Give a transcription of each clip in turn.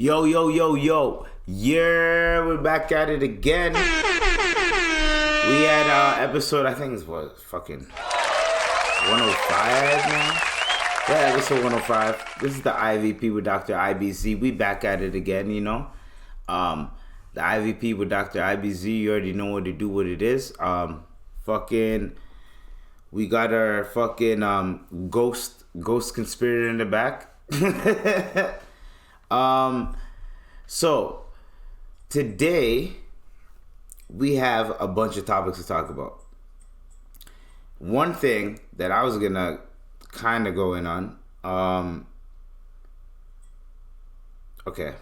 Yo, yo, yo, yo. Yeah, we're back at it again. We had episode, I think it was fucking 105 now. Yeah, episode 105. This is the IVP with Dr. IBZ. We back at it again, you know. The IVP with Dr. IBZ, you already know what to do, what it is. We got our fucking ghost conspirator in the back. So today we have a bunch of topics to talk about. One thing that I was gonna kind of go in on, okay,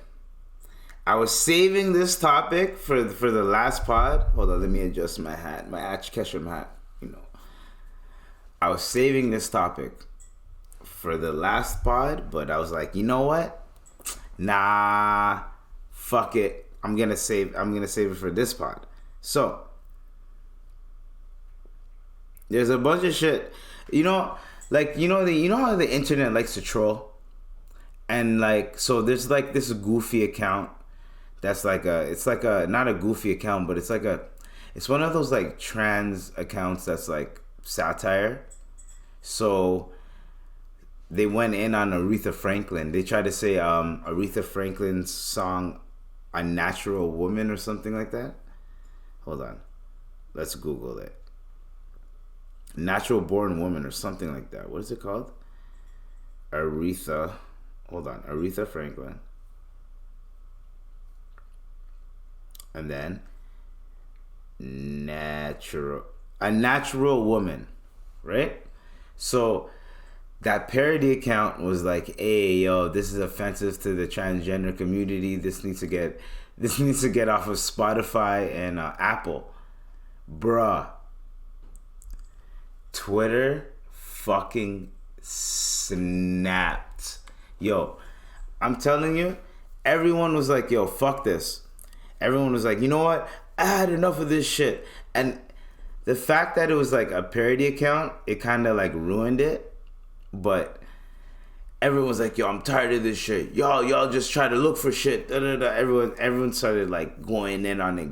I was saving this topic for the last pod. Hold on, let me adjust my hat, my Ash Ketchum hat. You know, I was saving this topic for the last pod, but I was like, you know what? Nah, fuck it. I'm gonna save it for this pod. So there's a bunch of shit, you know, like you know how the internet likes to troll, and like so there's like this goofy account that's like it's not a goofy account, but it's one of those like trans accounts that's like satire. So they went in on Aretha Franklin. They tried to say Aretha Franklin's song "Unnatural Woman" or something like that. Hold on, let's Google it. Natural Born Woman or something like that. What is it called? Aretha. Hold on, Aretha Franklin. And then a natural woman, right? So that parody account was like, hey, yo, this is offensive to the transgender community. This needs to get off of Spotify and Apple. Bruh. Twitter fucking snapped. Yo, I'm telling you, everyone was like, yo, fuck this. Everyone was like, you know what? I had enough of this shit. And the fact that it was like a parody account, it kind of like ruined it. But everyone was like, yo, I'm tired of this shit. Y'all just try to look for shit. Da, da, da. Everyone started like going in on it.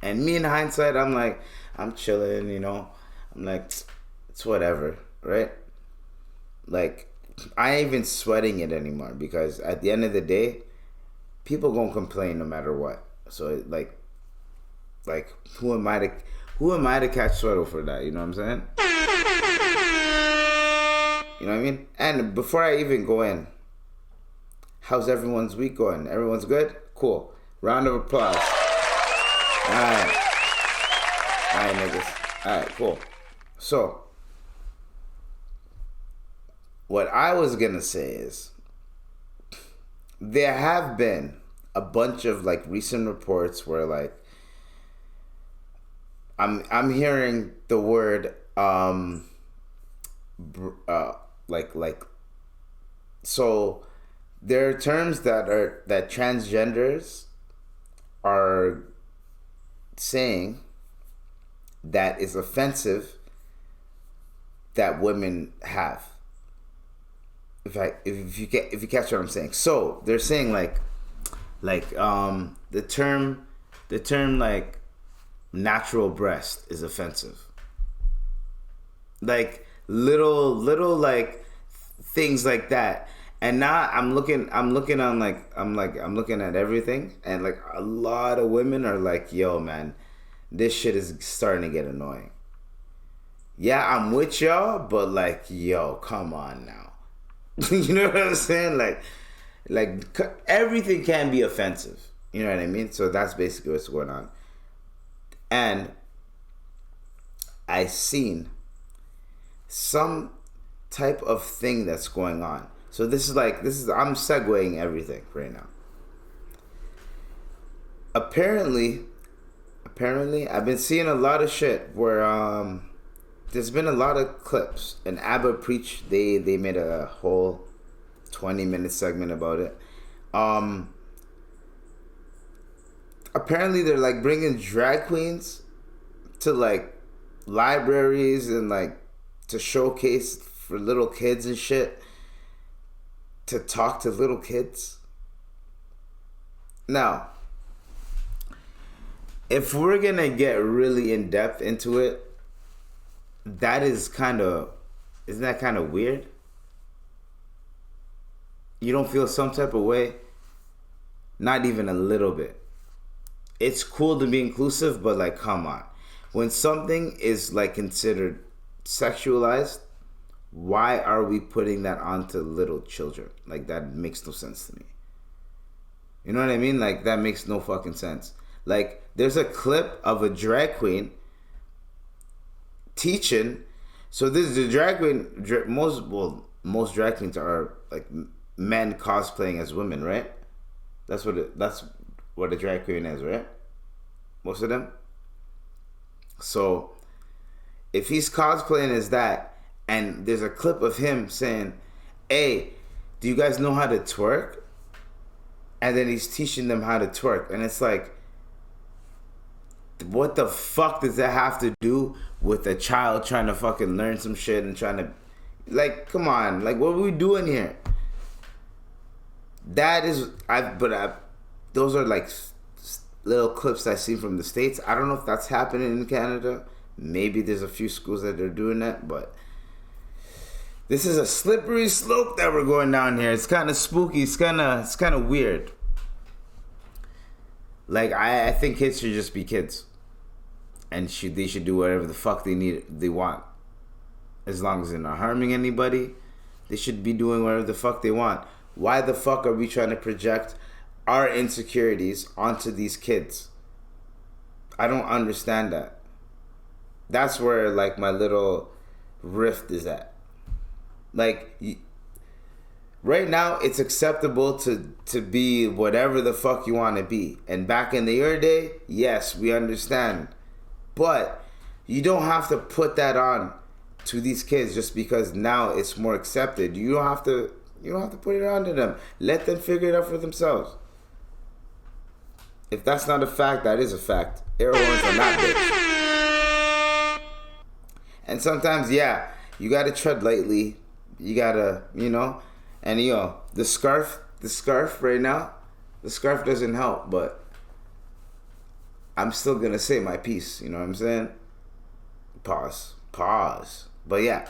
And me in hindsight, I'm like, I'm chilling, you know. I'm like, it's whatever, right? Like, I ain't even sweating it anymore because at the end of the day, people gonna complain no matter what. So like, who am I to catch sweat for that? You know what I'm saying? You know what I mean? And before I even go in, how's everyone's week going? Everyone's good? Cool. Round of applause. Alright, niggas. Alright, cool. So, what I was gonna say is, there have been a bunch of like recent reports where like I'm hearing the word so there are terms that transgenders are saying that is offensive that women have. If you catch what I'm saying. So they're saying like the term like natural breast is offensive. Like little like things like that. And now I'm looking at everything, and like a lot of women are like, yo man, this shit is starting to get annoying. Yeah, I'm with y'all, but like, yo, come on now. You know what I'm saying? Like everything can be offensive. You know what I mean? So that's basically what's going on. And I seen some type of thing that's going on. So this is I'm segueing everything right now. Apparently I've been seeing a lot of shit where there's been a lot of clips, and ABBA Preach, they made a whole 20-minute segment about it. Apparently they're like bringing drag queens to like libraries and like to showcase for little kids and shit, to talk to little kids. Now, if we're gonna get really in depth into it, isn't that kind of weird? You don't feel some type of way? Not even a little bit. It's cool to be inclusive, but like, come on. When something is like considered sexualized, why are we putting that onto little children? Like, that makes no sense to me. You know what I mean? Like, that makes no fucking sense. Like, there's a clip of a drag queen teaching. So this is the drag queen. Most drag queens are like men cosplaying as women, right? That's what a drag queen is, right? Most of them. So if he's cosplaying as that, and there's a clip of him saying, "Hey, do you guys know how to twerk?" And then he's teaching them how to twerk, and it's like, what the fuck does that have to do with a child trying to fucking learn some shit and trying to, like, come on, like, what are we doing here? That is, those are like little clips I see from the States. I don't know if that's happening in Canada. Maybe there's a few schools that are doing that, but this is a slippery slope that we're going down here. It's kind of spooky. It's kind of weird. Like, I think kids should just be kids, and they should do whatever the fuck they want, as long as they're not harming anybody. They should be doing whatever the fuck they want. Why the fuck are we trying to project our insecurities onto these kids? I don't understand that. That's where, like, my little rift is at. Like, right now, it's acceptable to be whatever the fuck you want to be. And back in your day, yes, we understand. But you don't have to put that on to these kids just because now it's more accepted. You don't have to put it on to them. Let them figure it out for themselves. If that's not a fact, that is a fact. Air horns are not bitch. And sometimes, yeah, you gotta tread lightly. You gotta, and the scarf right now, the scarf doesn't help, but I'm still gonna say my piece, you know what I'm saying? Pause. But yeah,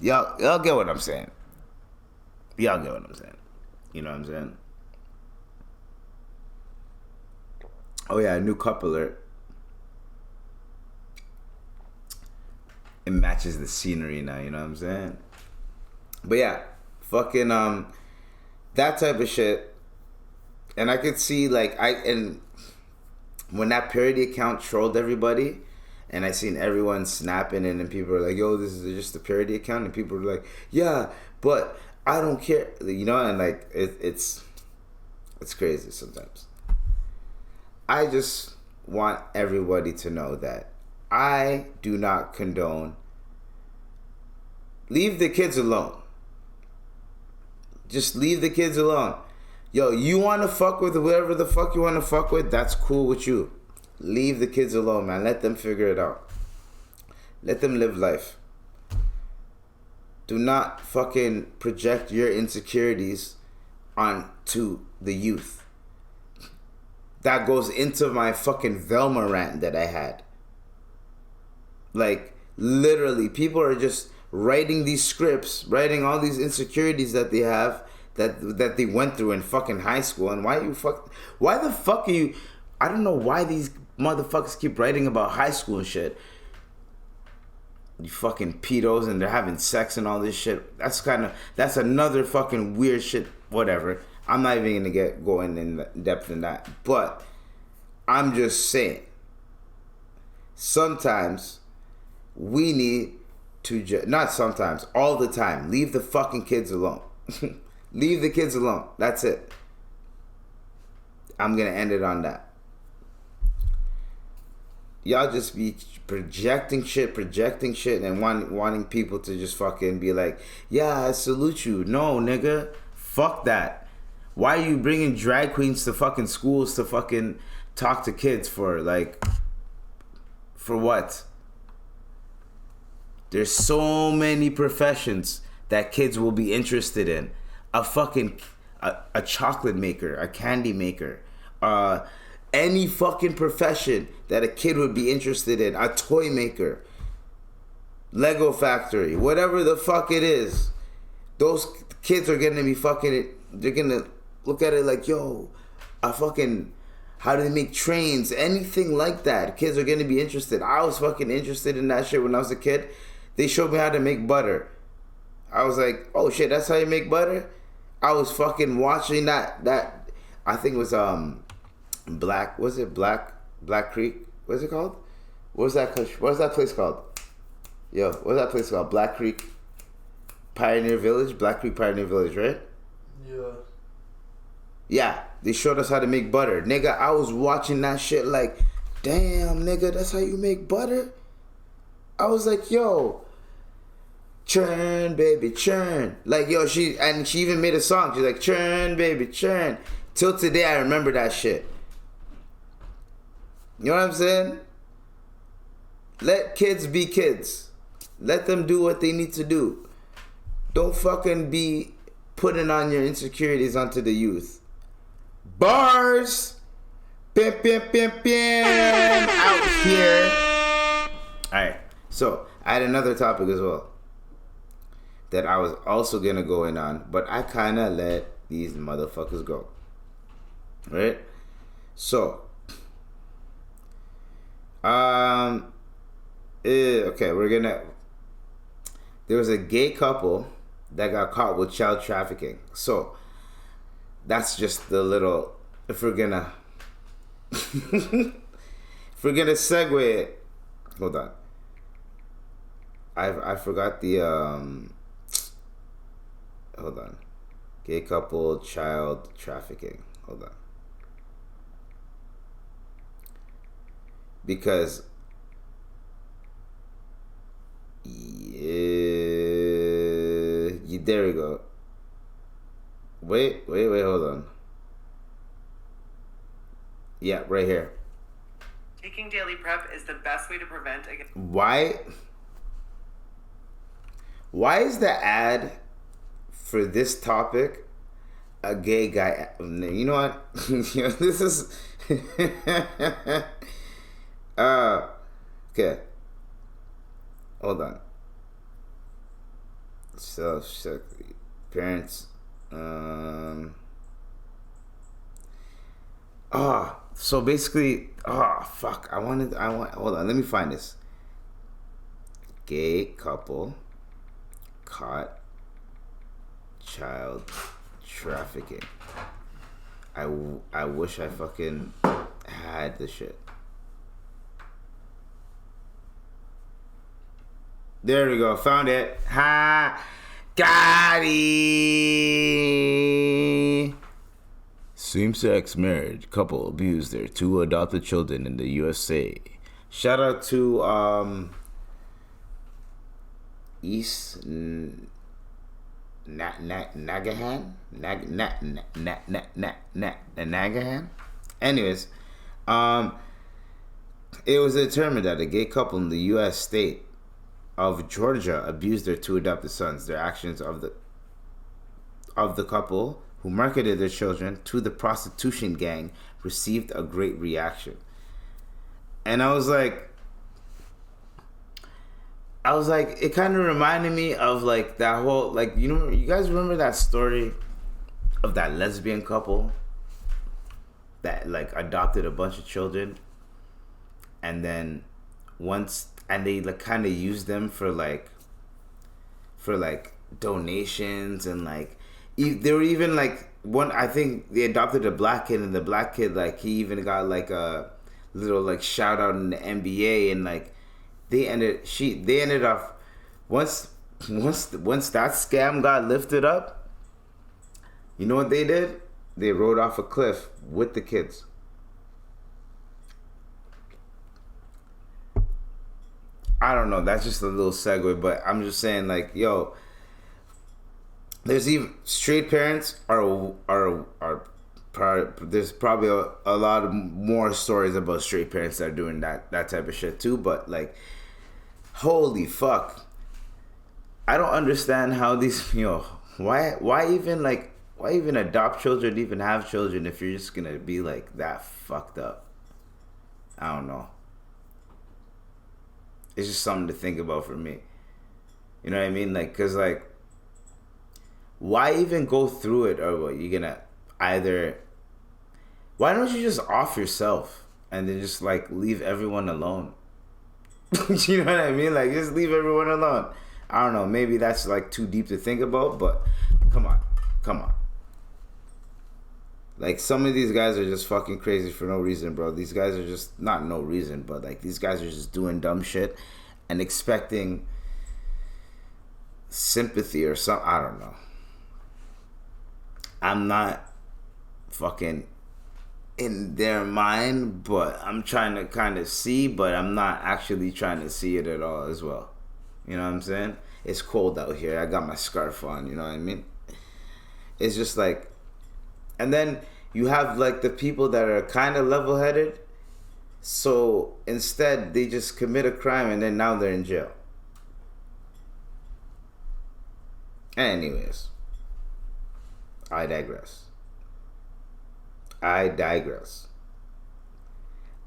y'all get what I'm saying. Y'all get what I'm saying. You know what I'm saying? Oh yeah, new cup alert. It matches the scenery now, you know what I'm saying? But yeah, fucking that type of shit. And I could see, like, and when that parody account trolled everybody, and I seen everyone snapping, and then people were like, "Yo, this is just a parody account," and people were like, "Yeah, but I don't care," and like it's crazy sometimes. I just want everybody to know that I do not condone. Leave the kids alone. Just leave the kids alone. Yo, you want to fuck with whoever the fuck you want to fuck with, that's cool with you. Leave the kids alone, man. Let them figure it out. Let them live life. Do not fucking project your insecurities onto the youth. That goes into my fucking Velma rant that I had. Like, literally, people are just writing these scripts, writing all these insecurities that they have, that they went through in fucking high school. And why the fuck are you, I don't know why these motherfuckers keep writing about high school and shit. You fucking pedos, and they're having sex and all this shit. That's another fucking weird shit. Whatever. I'm not even gonna go in depth in that. But I'm just saying, sometimes we need to not sometimes, all the time, leave the fucking kids alone. Leave the kids alone. That's it. I'm gonna end it on that. Y'all just be projecting shit, and wanting people to just fucking be like, "Yeah, I salute you." No, nigga, fuck that. Why are you bringing drag queens to fucking schools to fucking talk to kids for what? There's so many professions that kids will be interested in. a fucking a chocolate maker, a candy maker, any fucking profession that a kid would be interested in, a toy maker, Lego factory, whatever the fuck it is, those kids are gonna be fucking it. They're gonna look at it like, yo, a fucking, how do they make trains, anything like that. Kids are gonna be interested. I was fucking interested in that shit when I was a kid. They showed me how to make butter. I was like, oh shit, that's how you make butter? I was fucking watching that I think it was Black Creek? What's it called? What was that place called? Yo, what's that place called? Black Creek Pioneer Village? Black Creek Pioneer Village, right? Yeah. Yeah, they showed us how to make butter. Nigga, I was watching that shit like, damn, nigga, that's how you make butter? I was like, yo, churn, baby, churn. Like, yo, she even made a song. She's like, churn, baby, churn. Till today, I remember that shit. You know what I'm saying? Let kids be kids. Let them do what they need to do. Don't fucking be putting on your insecurities onto the youth. Bars! Pim, pim, pim, pim! Out here. Alright, so I had another topic as well that I was also gonna go in on, but I kinda let these motherfuckers go. Right? So, okay, there was a gay couple that got caught with child trafficking. So, that's just the little, if we're gonna segue it, hold on. I forgot the, hold on. Gay couple, child trafficking. Hold on. Because there we go. Wait, hold on. Yeah, right here. Taking daily prep is the best way to prevent against. Why is the ad for this topic a gay guy? You know what? This is okay. Hold on. Parents. So basically, fuck. I want. Hold on. Let me find this. Gay couple caught child trafficking. I wish I fucking had the shit. There we go. Found it. Ha! Got it! Same-sex marriage couple abused their 2 adopted children in the USA. Shout out to East Nagahan? Nagahan? Anyways, it was determined that a gay couple in the U.S. state of Georgia abused their 2 adopted sons. Their actions of the couple who marketed their children to the prostitution gang received a great reaction. And I was like, it kind of reminded me of like that whole, like, you guys remember that story of that lesbian couple that like adopted a bunch of children, and then they like kind of used them for like donations, and like they were even like one, I think they adopted a black kid, and the black kid, like, he even got like a little like shout out in the NBA, and like they ended up once that scam got lifted up, you know what they did? They rode off a cliff with the kids. I don't know, that's just a little segue, but I'm just saying, like, yo, there's even straight parents are there's probably a lot of more stories about straight parents that are doing that type of shit too, but like, holy fuck, I don't understand how these, why even adopt children, even have children if you're just gonna be like that fucked up? I don't know. It's just something to think about for me. You know what I mean? Like, cause like, why even go through it? Or what, you're gonna either? Why don't you just off yourself and then just like leave everyone alone? You know what I mean? Like, just leave everyone alone. I don't know. Maybe that's like too deep to think about, but come on. Like, some of these guys are just fucking crazy for no reason, bro. These guys are just, not no reason, but like, these guys are just doing dumb shit and expecting sympathy or something. I don't know. I'm not fucking in their mind, but I'm trying to kind of see, but I'm not actually trying to see it at all as well. You know what I'm saying? It's cold out here. I got my scarf on, you know what I mean? It's just like, and then you have like the people that are kind of level-headed, so instead they just commit a crime and then now they're in jail. Anyways, I digress.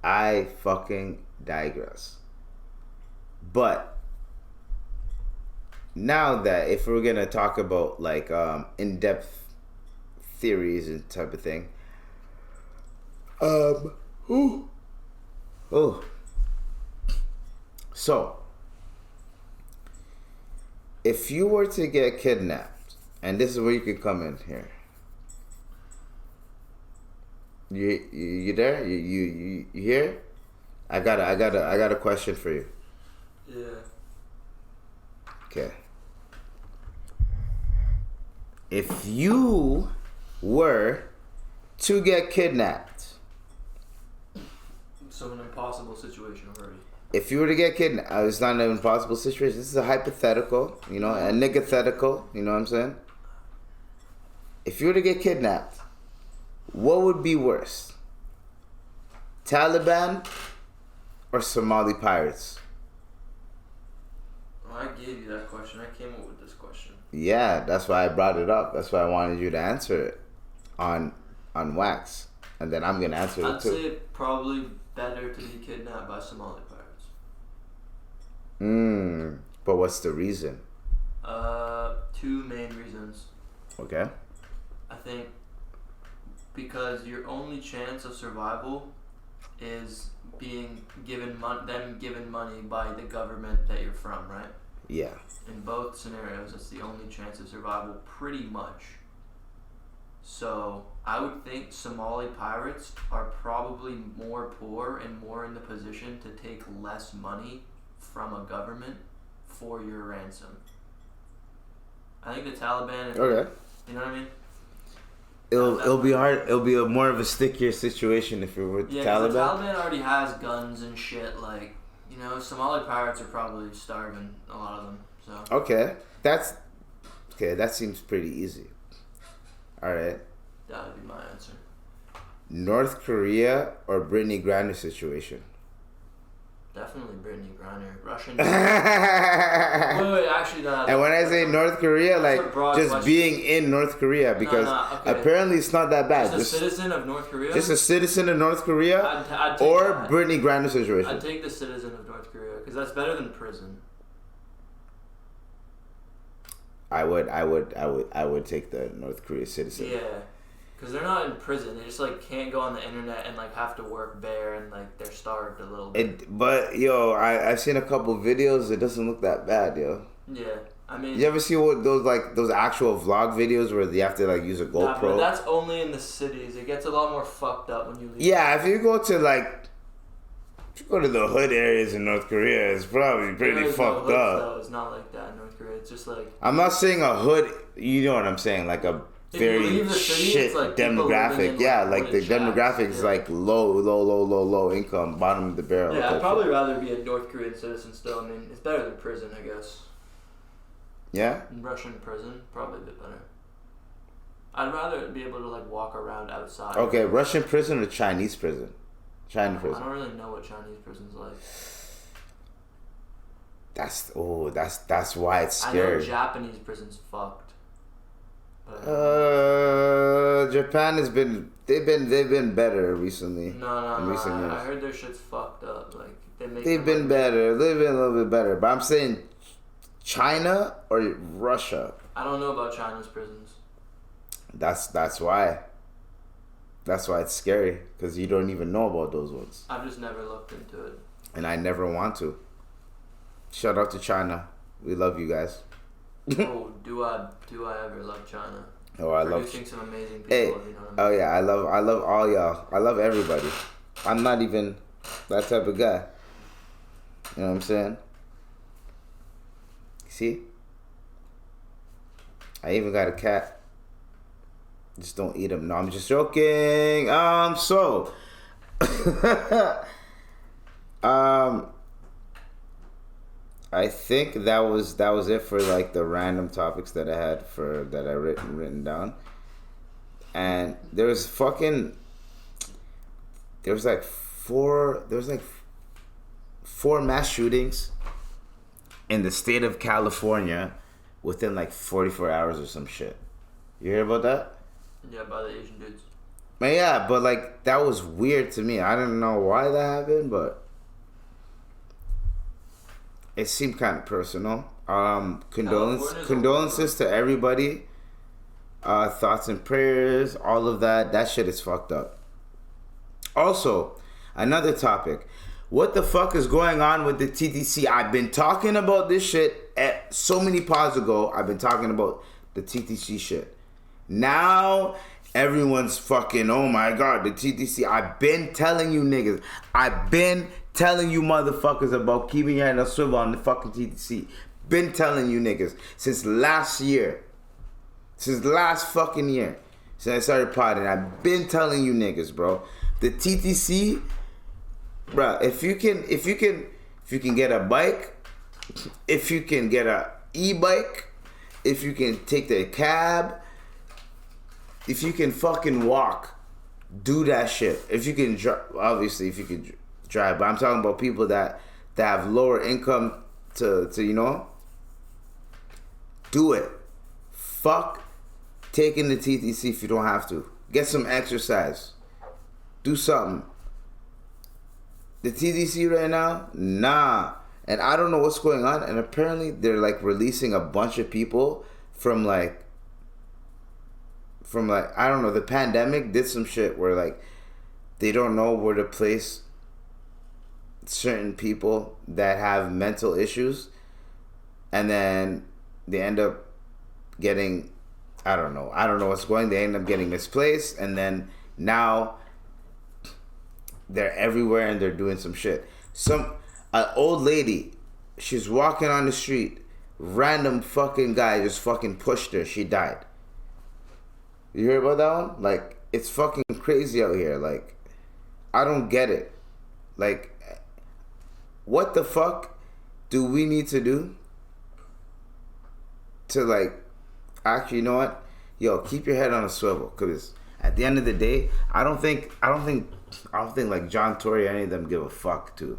I fucking digress. But now that if we're gonna talk about like in-depth theories and type of thing, so if you were to get kidnapped, and this is where you could come in here. You there? You here? I got a question for you. Yeah. Okay. If you were to get kidnapped, So an impossible situation already. if you were to get kidnapped, it's not an impossible situation. This is a hypothetical, you know, a niggathetical, you know what I'm saying? If you were to get kidnapped, what would be worse? Taliban or Somali pirates? Well, I gave you that question. I came up with this question. Yeah, that's why I brought it up. That's why I wanted you to answer it on wax. And then I'm going to answer it too. I'd say probably better to be kidnapped by Somali pirates. But what's the reason? Two main reasons. Okay. I think because your only chance of survival is being given given money by the government that you're from, right? Yeah. In both scenarios, that's the only chance of survival, pretty much. So I would think Somali pirates are probably more poor and more in the position to take less money from a government for your ransom. I think the Taliban. Okay. You know what I mean? It'll be hard. It'll be more of a stickier situation if you're with the Taliban. The Taliban already has guns and shit. Like, you know, Somali pirates are probably starving, a lot of them. So Okay, that seems pretty easy. All right. that would be my answer. North Korea or Brittany Griner situation? Definitely Brittany Griner. Russian. And wait, actually, no. when I say North Korea, That's a like broad just question. being in North Korea, because okay. apparently it's not that bad. Just a citizen of North Korea? Just a citizen of North Korea, I'd take or that. Brittany Griner situation. I'd take the citizen of North Korea, because that's better than prison. I would take the North Korea citizen. Yeah. Because they're not in prison. They just, like, can't go on the internet and, like, have to work bare and, like, they're starved a little bit. But, yo, I've seen a couple videos. It doesn't look that bad, yo. Yeah. I mean... You ever see those actual vlog videos where you have to, like, use a GoPro? Nah, but that's only in the cities. It gets a lot more fucked up when you leave. Yeah, if you go to, like... If you go to the hood areas in North Korea, it's probably pretty fucked hood, up. Though. It's not like that in North Korea. It's just, like... I'm not saying a hood... You know what I'm saying? Like a... very shit like demographic. Yeah, like the demographic is like low income, bottom of the barrel. Yeah, I'd probably rather be a North Korean citizen still. I mean, it's better than prison, I guess. Yeah? Russian prison, probably a bit better. I'd rather be able to like walk around outside. Okay, Russian prison or Chinese prison? China prison. I don't really know what Chinese prison's like. That's why it's scary. I know Japanese prison's fucked. Japan has been they've been better recently. No, in recent years. I heard their shit's fucked up. Like They've been better. They've been a little bit better. But I'm saying China or Russia. I don't know about China's prisons. That's why. That's why it's scary, because you don't even know about those ones. I've just never looked into it. And I never want to. Shout out to China. We love you guys. Oh, do I ever love China? Oh, I love producing some amazing people. Hey, You know what I mean? oh yeah, I love all y'all. I love everybody. I'm not even that type of guy. You know what I'm saying? See? I even got a cat. Just don't eat him. No, I'm just joking. So I think that was it for like the random topics that I had written down. And there was like four mass shootings in the state of California within like 44 hours or some shit. You hear about that? Yeah, by the Asian dudes. Man, yeah, but like that was weird to me. I didn't know why that happened, but it seemed kind of personal. Condolences to everybody. Thoughts and prayers, all of that. That shit is fucked up. Also, another topic. What the fuck is going on with the TTC? I've been talking about this shit at so many pods ago. I've been talking about the TTC shit. Now everyone's fucking, oh my god, the TTC. I've been telling you niggas. I've been telling you motherfuckers about keeping your head on swivel on the fucking TTC. Been telling you niggas since last year. Since last fucking year. Since I started podding. I've been telling you niggas, bro. The TTC, bro, if you can get a bike, if you can get a e-bike, if you can take the cab, if you can fucking walk, do that shit. If you can drive, obviously, if you can drive, but I'm talking about people that have lower income to you know, do it. Fuck taking the TTC if you don't have to. Get some exercise. Do something. The TTC right now, nah. And I don't know what's going on. And apparently they're like releasing a bunch of people from like I don't know, the pandemic did some shit where like they don't know where to place certain people that have mental issues, and then they end up getting, I don't know what's going, they end up getting misplaced, and then now they're everywhere and they're doing some shit. An old lady, she's walking on the street, random fucking guy just fucking pushed her, she died. You hear about that one? Like, it's fucking crazy out here. Like, I don't get it. Like, what the fuck do we need to do to like, actually, you know what? Yo, keep your head on a swivel, because at the end of the day, I don't think like John Tory or any of them give a fuck too.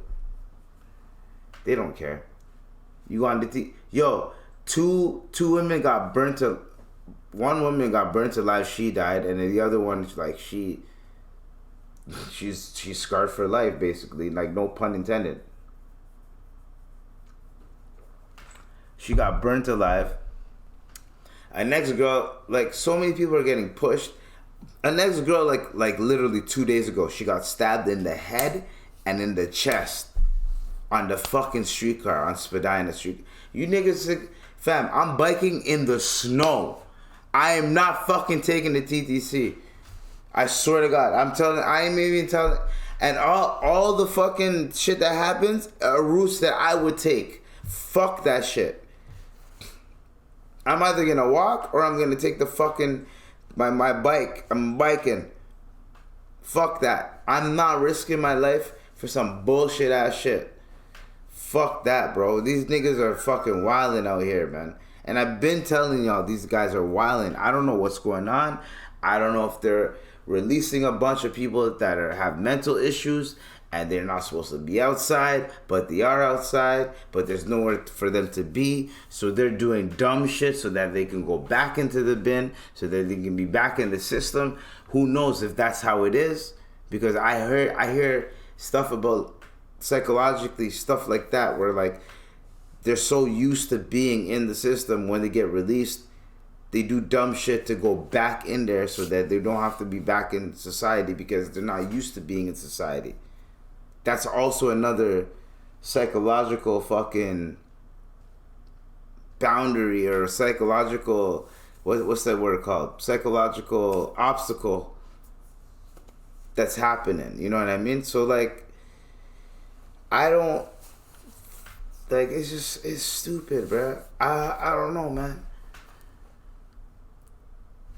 They don't care. You on the yo, two women got burnt to. One woman got burnt alive, she died, and then the other one, like, she's scarred for life, basically, like, no pun intended. She got burnt alive. A next girl, like, so many people are getting pushed. A next girl, like literally 2 days ago, she got stabbed in the head and in the chest on the fucking streetcar, on Spadina Street. You niggas, fam, I'm biking in the snow. I am not fucking taking the TTC. I swear to God. I ain't even telling. And all the fucking shit that happens are routes that I would take. Fuck that shit. I'm either gonna walk or I'm gonna take the fucking, my bike. I'm biking. Fuck that. I'm not risking my life for some bullshit ass shit. Fuck that, bro. These niggas are fucking wilding out here, man. And I've been telling y'all, these guys are wilding. I don't know what's going on. I don't know if they're releasing a bunch of people that have mental issues and they're not supposed to be outside, but they are outside, but there's nowhere for them to be, so they're doing dumb shit so that they can go back into the bin, so that they can be back in the system. Who knows if that's how it is? Because I hear stuff about psychologically stuff like that, where like they're so used to being in the system, when they get released, they do dumb shit to go back in there so that they don't have to be back in society because they're not used to being in society. That's also another psychological fucking boundary, or psychological, what's that word called? Psychological obstacle that's happening. You know what I mean? So like, I don't, like, it's stupid, bro. I don't know, man.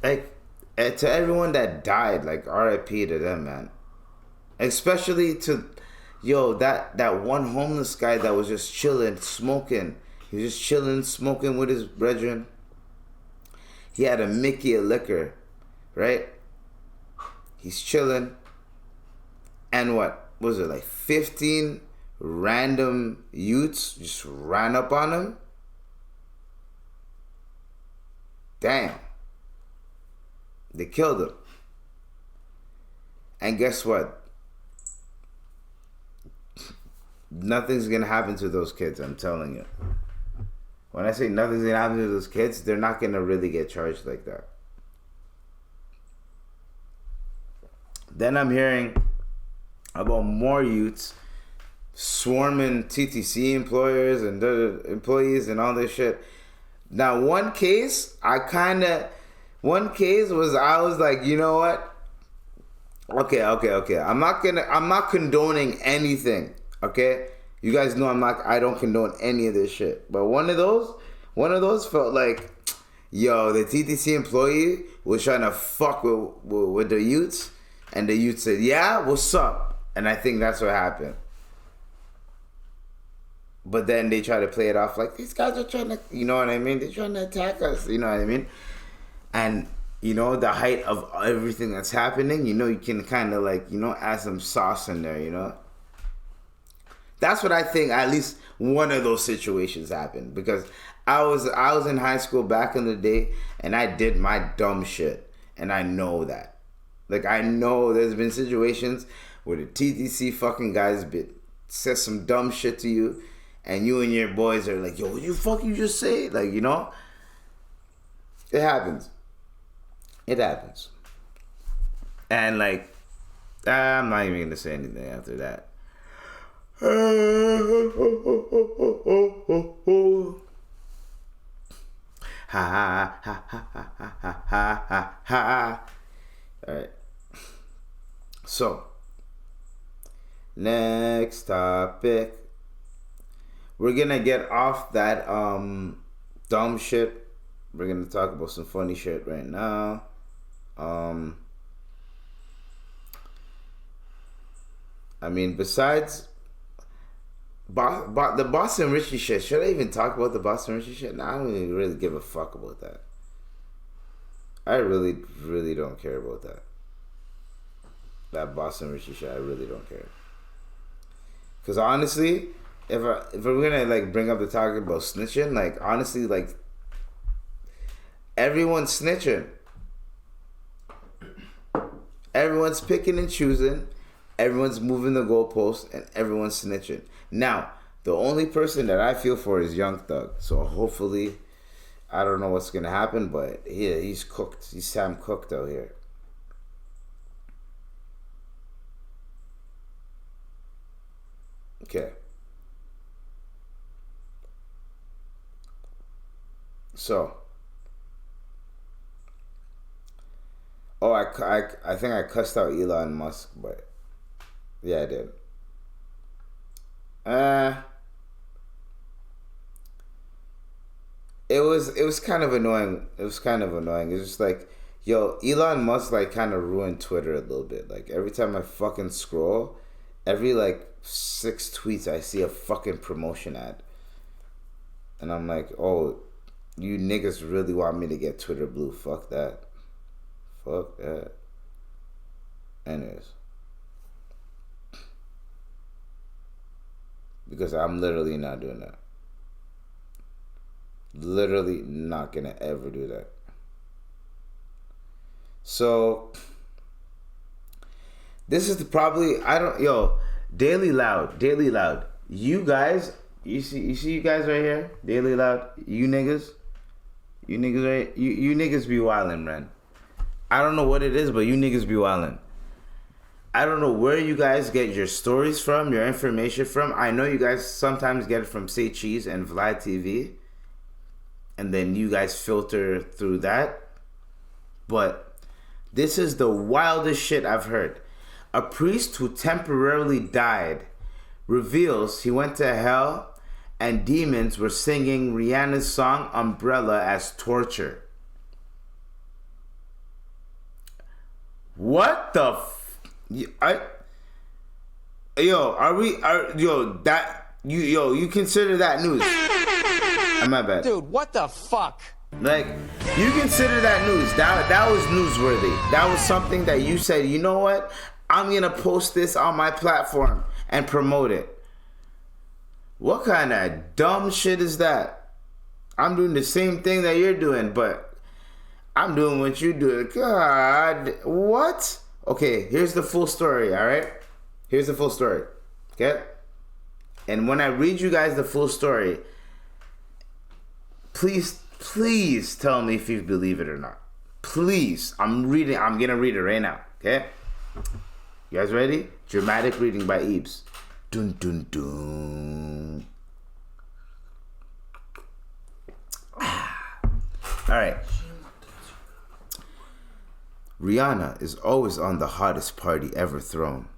Like, to everyone that died, like, R.I.P. to them, man. Especially to, that one homeless guy that was just chilling, smoking. He was just chilling, smoking with his brethren. He had a Mickey of liquor, right? He's chilling. And what was it, like 15 random youths just ran up on him? Damn. They killed him. And guess what? Nothing's gonna happen to those kids, I'm telling you. When I say nothing's gonna happen to those kids, they're not gonna really get charged like that. Then I'm hearing about more youths swarming TTC employers and the employees and all this shit. Now, one case was, I was like, you know what? Okay. I'm not condoning anything. Okay? You guys know I don't condone any of this shit. But one of those felt like, yo, the TTC employee was trying to fuck with the youths, and the youth said, yeah, what's up? And I think that's what happened. But then they try to play it off like, these guys are trying to, you know what I mean? They're trying to attack us, you know what I mean? And, the height of everything that's happening, you can kind of like, add some sauce in there, That's what I think, at least one of those situations happened. Because I was in high school back in the day, and I did my dumb shit. And I know that. Like, I know there's been situations where the TTC fucking guys says some dumb shit to you, and you and your boys are like, yo, what you fucking just say? Like, it happens. It happens. And like, I'm not even gonna say anything after that. Ha ha ha ha ha ha ha ha ha. All right. So, next topic. We're gonna get off that dumb shit. We're gonna talk about some funny shit right now. I mean, besides the Boston Richie shit, should I even talk about the Boston Richie shit? No, I don't even really give a fuck about that. I really, really don't care about that. That Boston Richie shit, I really don't care. Because honestly, if we're gonna like bring up the topic about snitching, like honestly, like everyone's snitching. Everyone's picking and choosing. Everyone's moving the goalpost, and everyone's snitching. Now, the only person that I feel for is Young Thug. So hopefully, I don't know what's gonna happen, but yeah, he's cooked. He's Sam cooked out here. Okay. So. Oh, I think I cussed out Elon Musk, but yeah, I did. It was kind of annoying. It's just like, yo, Elon Musk like kind of ruined Twitter a little bit. Like every time I fucking scroll, every like 6 tweets I see a fucking promotion ad. And I'm like, oh, you niggas really want me to get Twitter blue. Fuck that. Fuck that. Anyways. because I'm literally not doing that. Literally not gonna ever do that. So this is probably Daily Loud. You guys, you see you guys right here, Daily Loud. You niggas right, you niggas be wildin', man. I don't know what it is, but you niggas be wildin'. I don't know where you guys get your stories from, your information from. I know you guys sometimes get it from Say Cheese and Vlad TV, and then you guys filter through that. But this is the wildest shit I've heard. A priest who temporarily died reveals he went to hell and demons were singing Rihanna's song Umbrella as torture. What the you consider that news? My bad. Dude, what the fuck? Like, you consider that news. That was newsworthy. That was something that you said, you know what? I'm going to post this on my platform and promote it. What kind of dumb shit is that? I'm doing the same thing that you're doing, but I'm doing what you do. God, what? Okay, here's the full story, all right? Here's the full story, okay? And when I read you guys the full story, please tell me if you believe it or not. Please. I'm going to read it right now, okay? You guys ready? Dramatic reading by Ebes. Dun dun dun. All right. Rihanna is always on the hottest party ever thrown.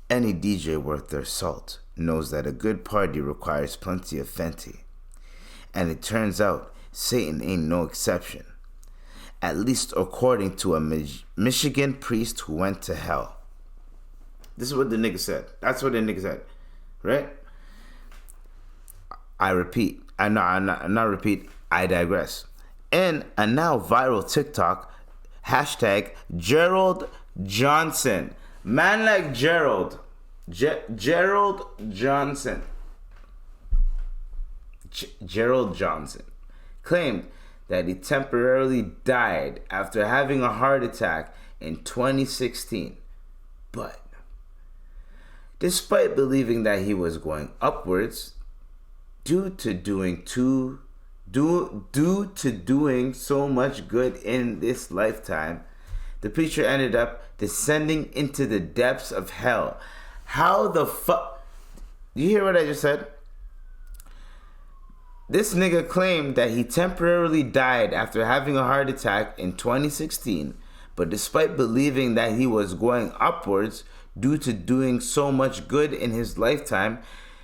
Any DJ worth their salt knows that a good party requires plenty of Fenty. And it turns out Satan ain't no exception. At least according to a Michigan priest who went to hell. This is what the nigga said. That's what the nigga said. Right? I repeat. I digress. In a now viral TikTok, hashtag Gerald Johnson. Man like Gerald. Gerald Johnson. Gerald Johnson claimed that he temporarily died after having a heart attack in 2016. But despite believing that he was going upwards due to doing so much good in this lifetime, the preacher ended up descending into the depths of hell. How the fuck? You hear what I just said? This nigga claimed that he temporarily died after having a heart attack in 2016, but despite believing that he was going upwards due to doing so much good in his lifetime,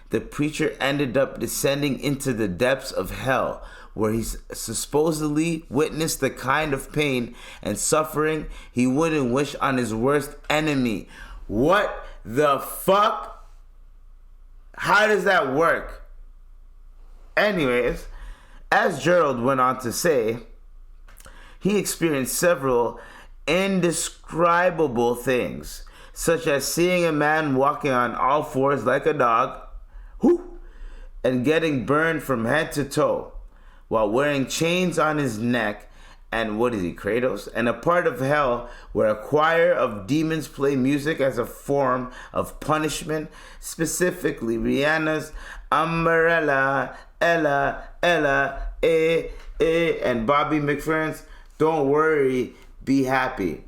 the preacher ended up descending into the depths of hell, where he supposedly witnessed the kind of pain and suffering he wouldn't wish on his worst enemy. What the fuck? How does that work? Anyways, as Gerald went on to say, he experienced several indescribable things, such as seeing a man walking on all fours like a dog, and getting burned from head to toe, while wearing chains on his neck, and what is he, Kratos? And a part of hell where a choir of demons play music as a form of punishment, specifically Rihanna's Umbrella, Ella, and Bobby McFerrin's Don't Worry, Be Happy.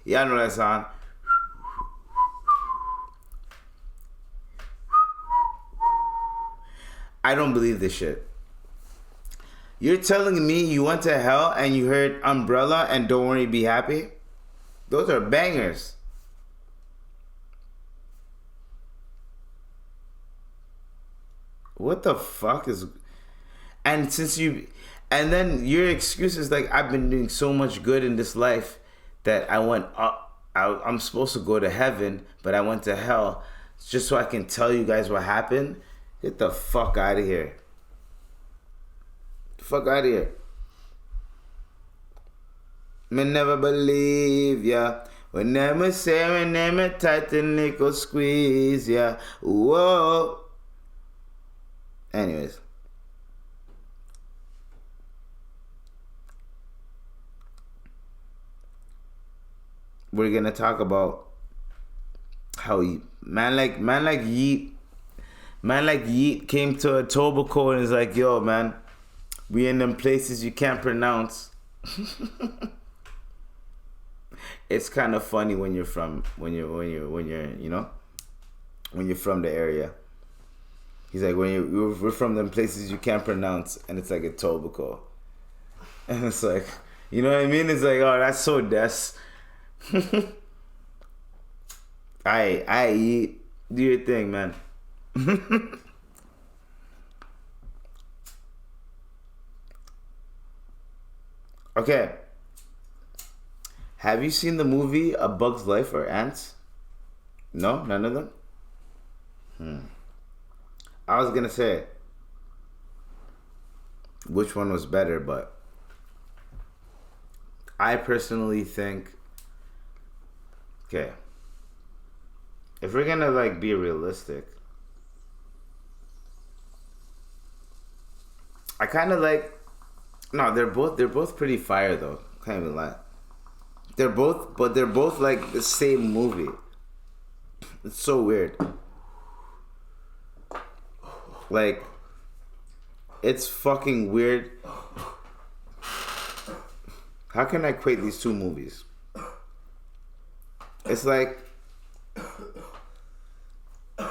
Y'all know that song. I don't believe this shit. You're telling me you went to hell and you heard Umbrella and Don't Worry, Be Happy? Those are bangers. What the fuck is... And then your excuse is like, I've been doing so much good in this life that I went up. I'm supposed to go to heaven, but I went to hell just so I can tell you guys what happened. Get the fuck out of here. Fuck out of here. Me never believe ya When them say when them tighten nickel squeeze, yeah. Whoa. Anyways. We're gonna talk about how man like Yeet came to Etobicoke and is like, yo man, we in them places you can't pronounce. It's kind of funny when you're from when you're you know when you're from the area. He's like, we're from them places you can't pronounce, and it's like Etobicoke, and it's like, you know what I mean? It's like, oh, that's so des. I eat. Do your thing, man. Okay. Have you seen the movie A Bug's Life or Ants? No? None of them? I was gonna say which one was better, but I personally think, okay, if we're gonna like be realistic, I kind of like, no, they're both pretty fire though. Can't even lie. They're both like the same movie. It's so weird. Like, it's fucking weird. How can I equate these two movies? It's like, I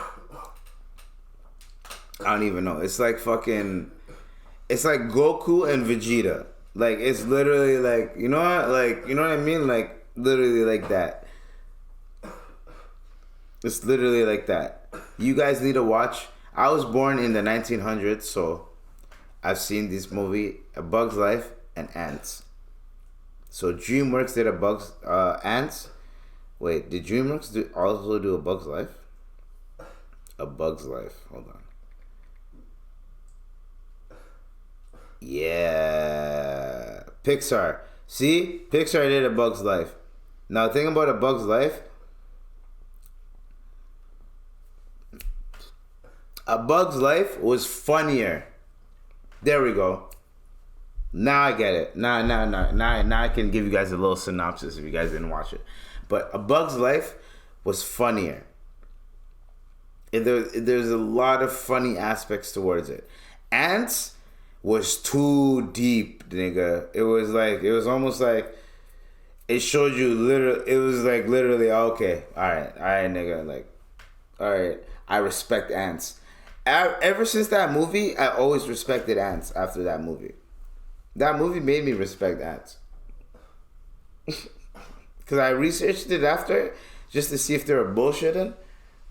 don't even know. It's like fucking, it's like Goku and Vegeta. Like, it's literally like, you know what? Like, you know what I mean? Like, literally like that. It's literally like that. You guys need to watch. I was born in the 1900s, so I've seen this movie, A Bug's Life and Ants. So DreamWorks did Ants. Wait, did DreamWorks also do A Bug's Life? A Bug's Life. Hold on. Yeah. Pixar. See? Pixar did A Bug's Life. Now, think about A Bug's Life. A Bug's Life was funnier. There we go. Now I get it. Now I can give you guys a little synopsis if you guys didn't watch it. But A Bug's Life was funnier. There's a lot of funny aspects towards it. Ants was too deep, nigga. It was almost like it showed you literally, okay, all right, nigga, like, all right, I respect ants. Ever since that movie, I always respected ants after that movie. That movie made me respect ants. Because I researched it after just to see if they were bullshitting.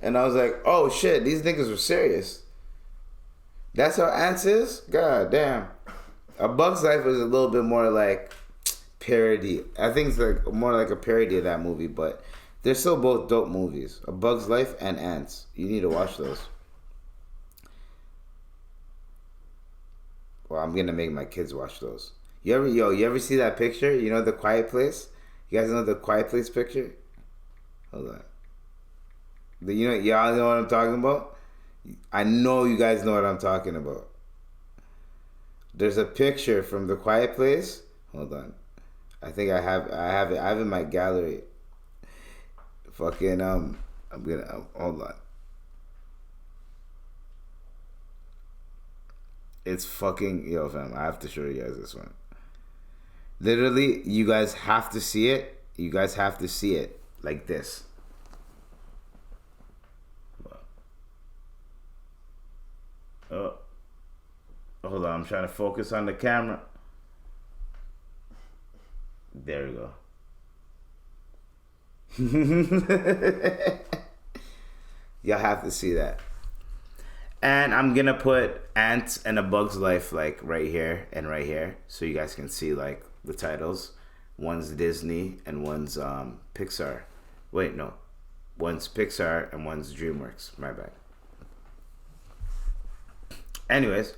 And I was like, oh shit, these niggas were serious. That's how ants is? God damn. A Bug's Life was a little bit more like parody. I think it's like more like a parody of that movie, but they're still both dope movies. A Bug's Life and Ants. You need to watch those. Well, I'm gonna make my kids watch those. You ever see that picture? You know The Quiet Place? You guys know The Quiet Place picture? Hold on. Y'all know what I'm talking about? I know you guys know what I'm talking about. There's a picture from The Quiet Place. Hold on. I think I have it in my gallery. Fucking I'm gonna hold on. It's fucking, yo fam, I have to show you guys this one. Literally, you guys have to see it. You guys have to see it like this. Oh, hold on, I'm trying to focus on the camera. There we go. Y'all have to see that. And I'm gonna put Ants and A Bug's Life like right here and right here, so you guys can see like the titles. One's Disney and one's Pixar. Wait, no, one's Pixar and one's DreamWorks. My bad. Anyways,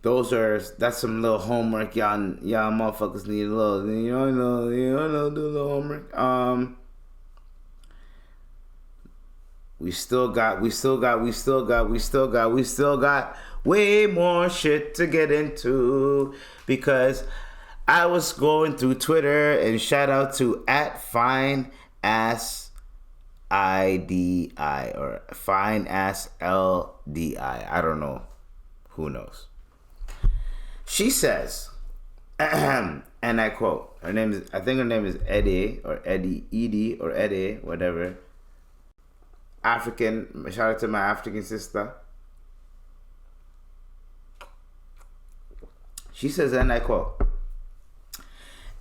That's some little homework y'all motherfuckers need a little, do a little homework. We still got way more shit to get into, because I was going through Twitter, and shout out to @FineAssIDI or FineAssLDI. I don't know. Who knows? She says, and I quote, I think her name is Edie, or Edie, whatever. African, shout out to my African sister. She says, and I quote,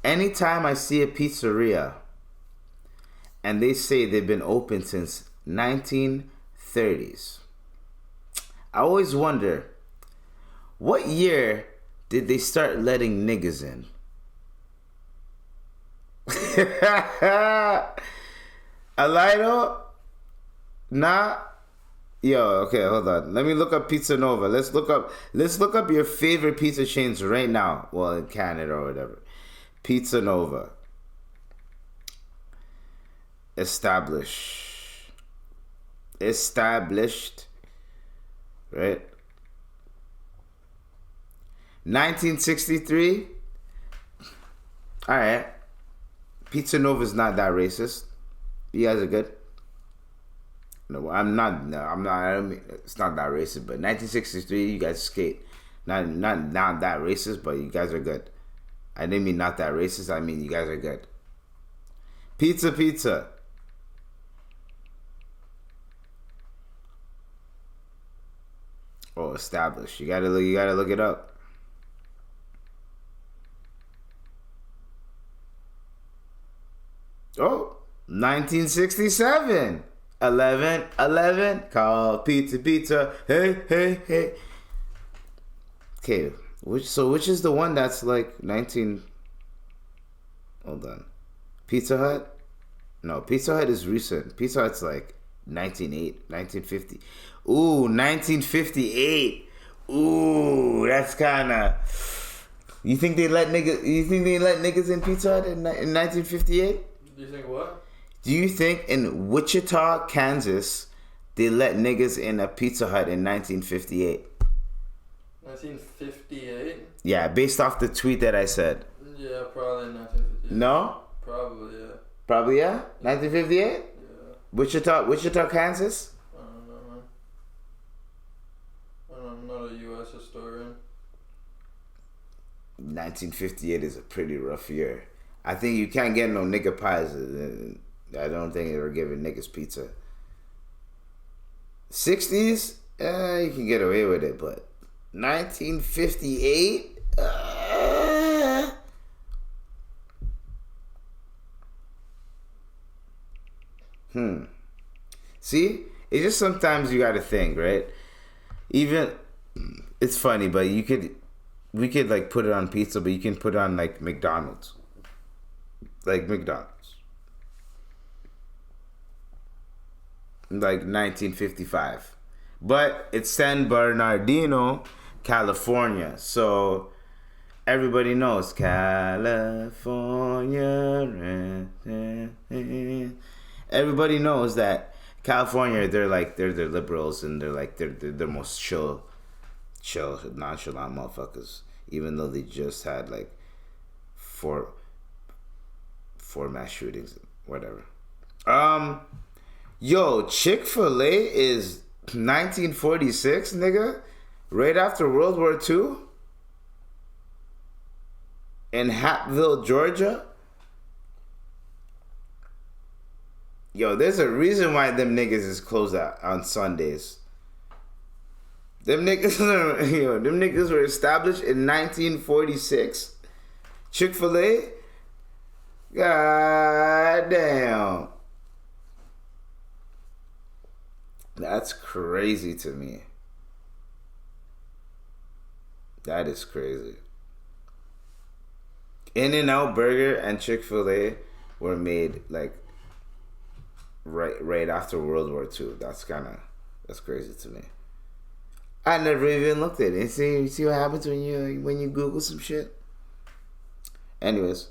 anytime I see a pizzeria and they say they've been open since 1930s, I always wonder, what year did they start letting niggas in? Alido? Nah. Yo, okay, hold on. Let me look up Pizza Nova. Let's look up your favorite pizza chains right now. Well, in Canada or whatever. Pizza Nova. Established. Right? 1963. All right. Pizza Nova's not that racist. You guys are good. No, I'm not. I don't mean, it's not that racist. But 1963, you guys skate. Not that racist, but you guys are good. I didn't mean not that racist. I mean you guys are good. Pizza. Oh, established. You gotta look it up. Oh, 1967. 11. Call pizza. Hey. Okay, which is the one that's like 19? Hold on. Pizza Hut? No, Pizza Hut is recent. Pizza Hut's like 1950. Ooh, 1958. Ooh, that's kind of. You think they let niggas in Pizza Hut in 1958? Do you think what? Do you think in Wichita, Kansas, they let niggas in a Pizza Hut in 1958? 1958? Yeah, based off the tweet that I said. Yeah, probably 1958. No? Probably, yeah. Probably, yeah? 1958? Yeah. Wichita, Kansas? I don't know, man. I'm not a U.S. historian. 1958 is a pretty rough year. I think you can't get no nigga pies. I don't think they were giving niggas pizza. 60s, you can get away with it, but 1958? See? It's just sometimes you gotta think, right? Even, it's funny, but we could like put it on pizza, but you can put it on like McDonald's. Like 1955. But it's San Bernardino, California. So everybody knows California. Everybody knows that California, they're the liberals, and they're most chill, nonchalant motherfuckers. Even though they just had like four mass shootings, whatever. Yo, Chick-fil-A is 1946, nigga, right after World War II, in Hatfield, Georgia. Yo, there's a reason why them niggas is closed out on Sundays. Them niggas were established in 1946. Chick-fil-A, god damn. That's crazy to me. That is crazy. In-N-Out Burger and Chick-fil-A were made like right after World War II. That's crazy to me. I never even looked at it. See what happens when you Google some shit. Anyways,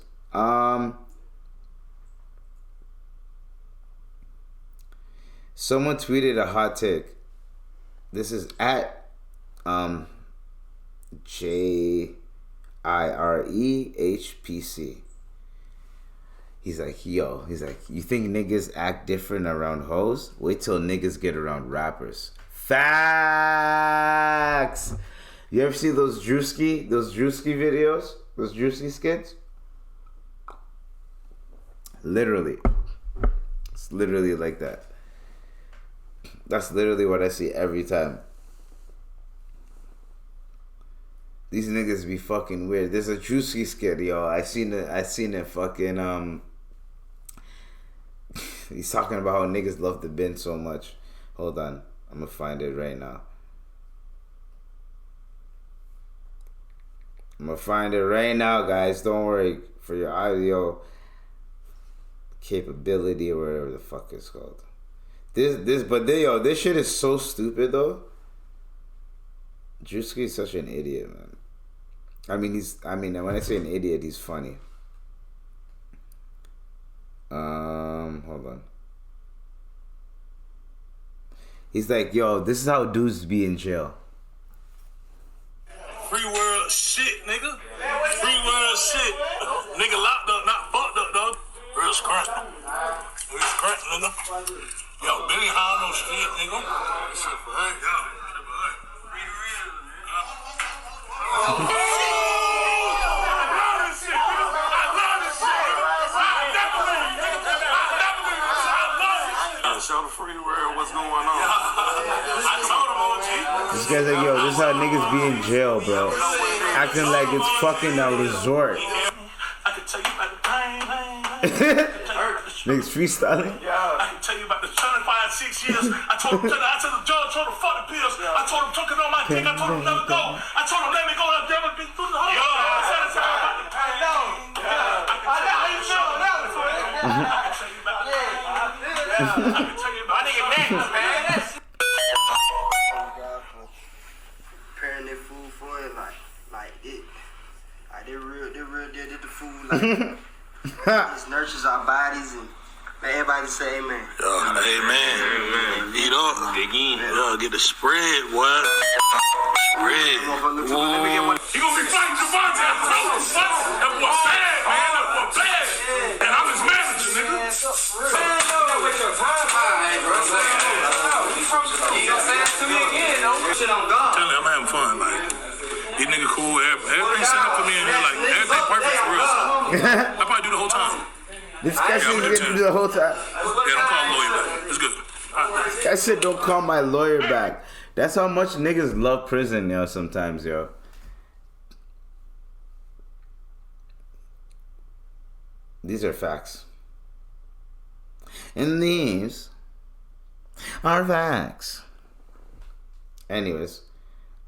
someone tweeted a hot take. This is at JIREHPC. He's like, you think niggas act different around hoes? Wait till niggas get around rappers. Facts. You ever see those Drewski videos? Those Drewski skits? Literally. It's literally like that. That's literally what I see every time. These niggas be fucking weird. There's a Drewski skit, yo. I seen it fucking he's talking about how niggas love the bin so much. Hold on. I'm gonna find it right now. Guys. Don't worry for your audio capability or whatever the fuck it's called. This shit is so stupid though. Drewski is such an idiot, man. When I say an idiot, he's funny. Hold on. He's like, yo, this is how dudes be in jail. Free world shit, nigga. Free world shit. Nigga locked up, not fucked up, dog. Real scratch, nigga. Yo, Benny high on no shit, nigga. This shit for her, yo. Show the free world what's going on. I told him, OG. This guy's like, yo, this is how niggas be in jail, bro. Acting like it's fucking a resort. I can tell you about the pain. Niggas freestyling? I can tell you about the 6 years. I told the judge, told him fuck the pills. I told him talking on my dick. I told him let me go. I told him let me go. I've never been through the whole. I said about the pain. I know how you feel now. I can tell you about the pain. I can tell you about nigga next, man. Preparing their food for it, like it. Like they real did the food like these nurtures our bodies and man, everybody say amen. Amen. Eat up. Dig in. Get the spread, boy. Spread. You gonna be fighting Javante. I told you, son. That boy bad, man. That boy bad. And I'm his manager, nigga. Tell me, I'm having fun. Like, these niggas cool. Everything set up for me in here. Like, everything perfect for real. I probably do the whole time. This guy said he's gonna do the whole time. Yeah, don't call a lawyer back. It's good. This guy said don't call my lawyer back. That's how much niggas love prison, yo, sometimes, yo. These are facts. And these are facts. Anyways.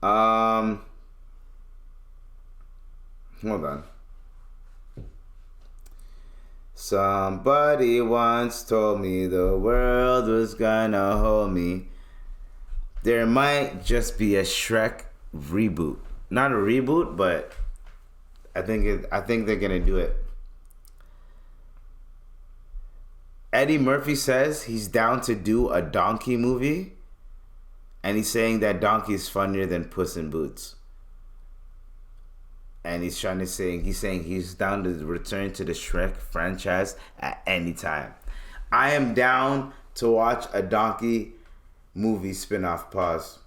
Hold on. Somebody once told me the world was gonna hold me. There might just be a Shrek reboot. Not a reboot, but I think they're gonna do it. Eddie Murphy says he's down to do a donkey movie, and he's saying that donkey is funnier than Puss in Boots. And he's saying he's down to return to the Shrek franchise at any time. I am down to watch a donkey movie spin-off. Pause.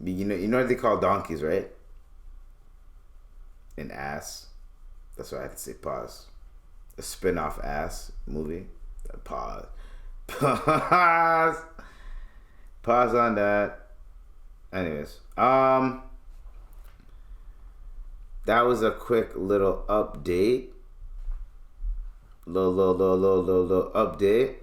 You know what they call donkeys, right? An ass. That's why I have to say pause. A spin-off ass movie. Pause. Pause. Pause on that. Anyways, that was a quick little update. Little update.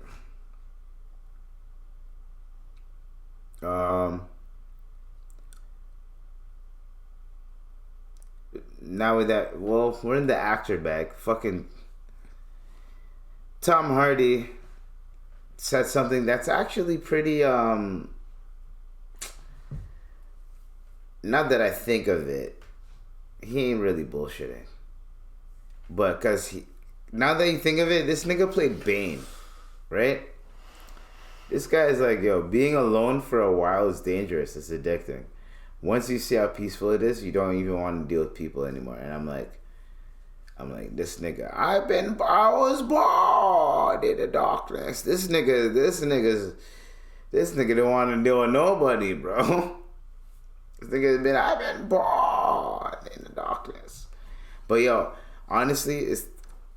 Now with that, well, we're in the actor bag. Fucking Tom Hardy said something that's actually pretty now that I think of it, he ain't really bullshitting. But now that you think of it, this nigga played Bane, right? This guy is like, yo, being alone for a while is dangerous. It's addicting. Once you see how peaceful it is, you don't even want to deal with people anymore. And I'm like, this nigga, I was born in the darkness. This nigga don't want to deal with nobody, bro. This nigga I've been born in the darkness. But yo, honestly,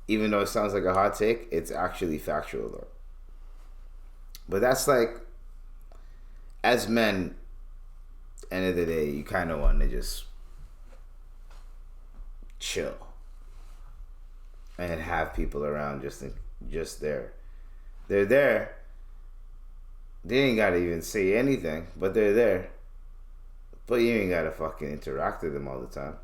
even though it sounds like a hot take, it's actually factual though. But that's like, as men, end of the day, you kind of want to just chill and have people around just there. They're there. They ain't gotta even say anything, but they're there. But you ain't gotta fucking interact with them all the time.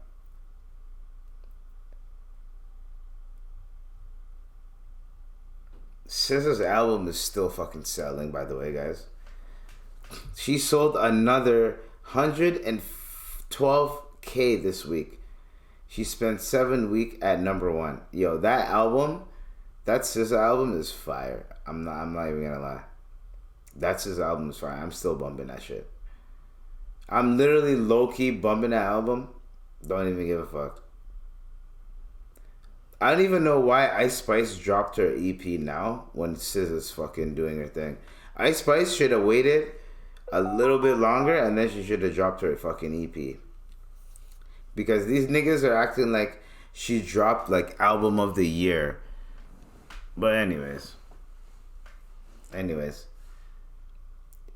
SZA's album is still fucking selling, by the way, guys. She sold another 112K this week. She spent 7 weeks at number 1. Yo, that SZA album is fire. I'm not even gonna lie. That SZA album is fire. I'm still bumping that shit. I'm literally low-key bumping that album. Don't even give a fuck. I don't even know why Ice Spice dropped her EP now when SZA's fucking doing her thing. Ice Spice should have waited a little bit longer and then she should have dropped her fucking EP. Because these niggas are acting like she dropped like album of the year. But anyways.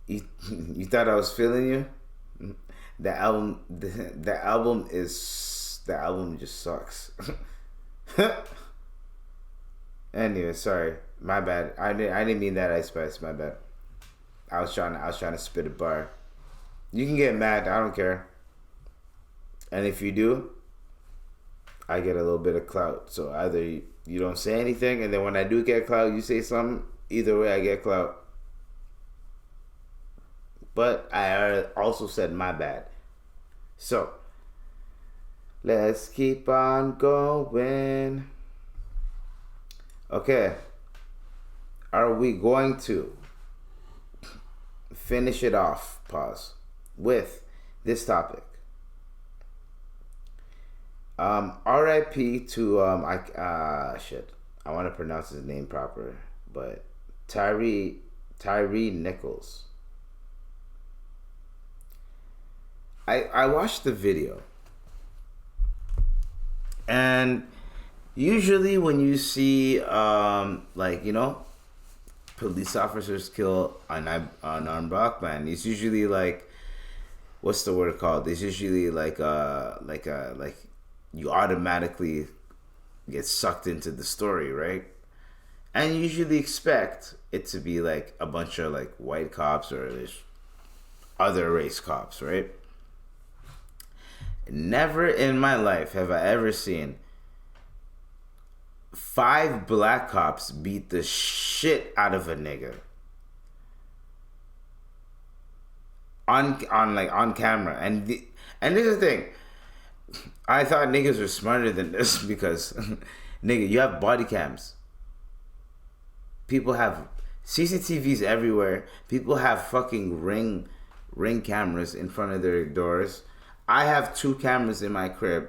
You thought I was feeling you? The album just sucks. Anyway, sorry, my bad. I didn't mean that, Ice Spice. My bad. I was trying to spit a bar. You can get mad. I don't care. And if you do, I get a little bit of clout. So either you don't say anything, and then when I do get clout, you say something. Either way, I get clout. But I also said my bad. So let's keep on going. Okay. Are we going to finish it off, pause, with this topic? R.I.P. to, shit. I want to pronounce his name proper, but Tyree Nichols. I watched the video. And usually when you see, police officers kill an unarmed black man, it's usually like, what's the word called? It's usually like you automatically get sucked into the story, right? And you usually expect it to be like a bunch of like white cops or other race cops, right? Never in my life have I ever seen 5 black cops beat the shit out of a nigga on camera. And this is the thing. I thought niggas were smarter than this because nigga, you have body cams. People have CCTVs everywhere. People have fucking ring cameras in front of their doors. I have 2 cameras in my crib.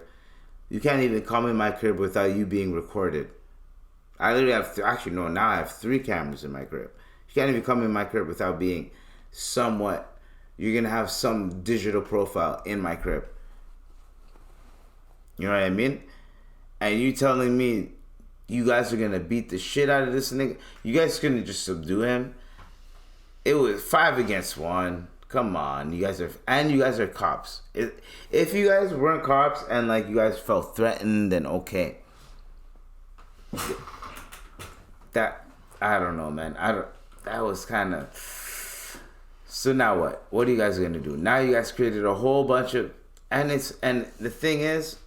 You can't even come in my crib without you being recorded. I literally have, now I have 3 cameras in my crib. You can't even come in my crib without being somewhat, you're going to have some digital profile in my crib. You know what I mean? And you telling me you guys are going to beat the shit out of this nigga? You guys going to just subdue him? It was 5 against 1. Come on, you guys are cops. If you guys weren't cops and like you guys felt threatened, then okay. That I don't know, man. That was kind of. So now what? What are you guys gonna do? Now you guys created a whole bunch of, and the thing is,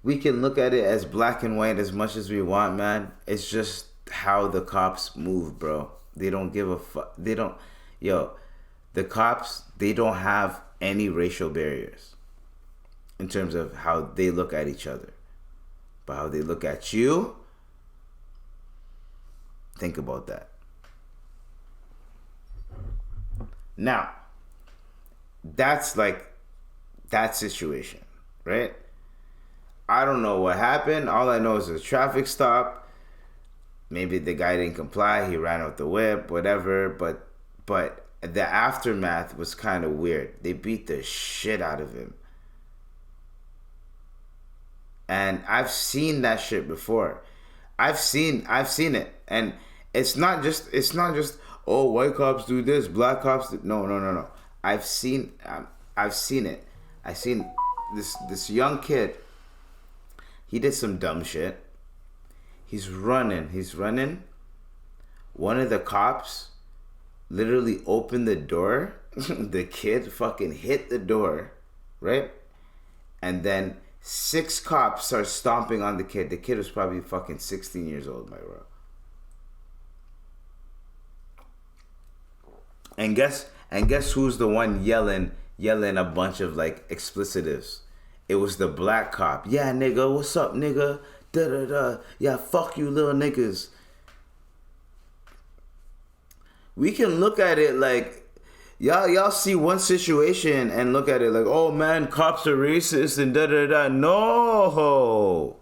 we can look at it as black and white as much as we want, man. It's just how the cops move, bro. They don't give a fuck. They don't, the cops, they don't have any racial barriers in terms of how they look at each other. But how they look at you, think about that. Now, that's like that situation, right? I don't know what happened. All I know is a traffic stop. Maybe the guy didn't comply. He ran out the whip, whatever. But the aftermath was kind of weird. They beat the shit out of him. And I've seen that shit before. I've seen it. And it's not just oh, white cops do this, black cops do. No. I've seen it. I seen this young kid. He did some dumb shit. He's running. One of the cops literally opened the door. The kid fucking hit the door, right? And then 6 cops start stomping on the kid. The kid was probably fucking 16 years old, my bro. And guess who's the one yelling a bunch of like explicitives? It was the black cop. Yeah, nigga, what's up, nigga? Da da da. Yeah, fuck you, little niggas. We can look at it like y'all see one situation and look at it like, oh man, cops are racist and da da da. No,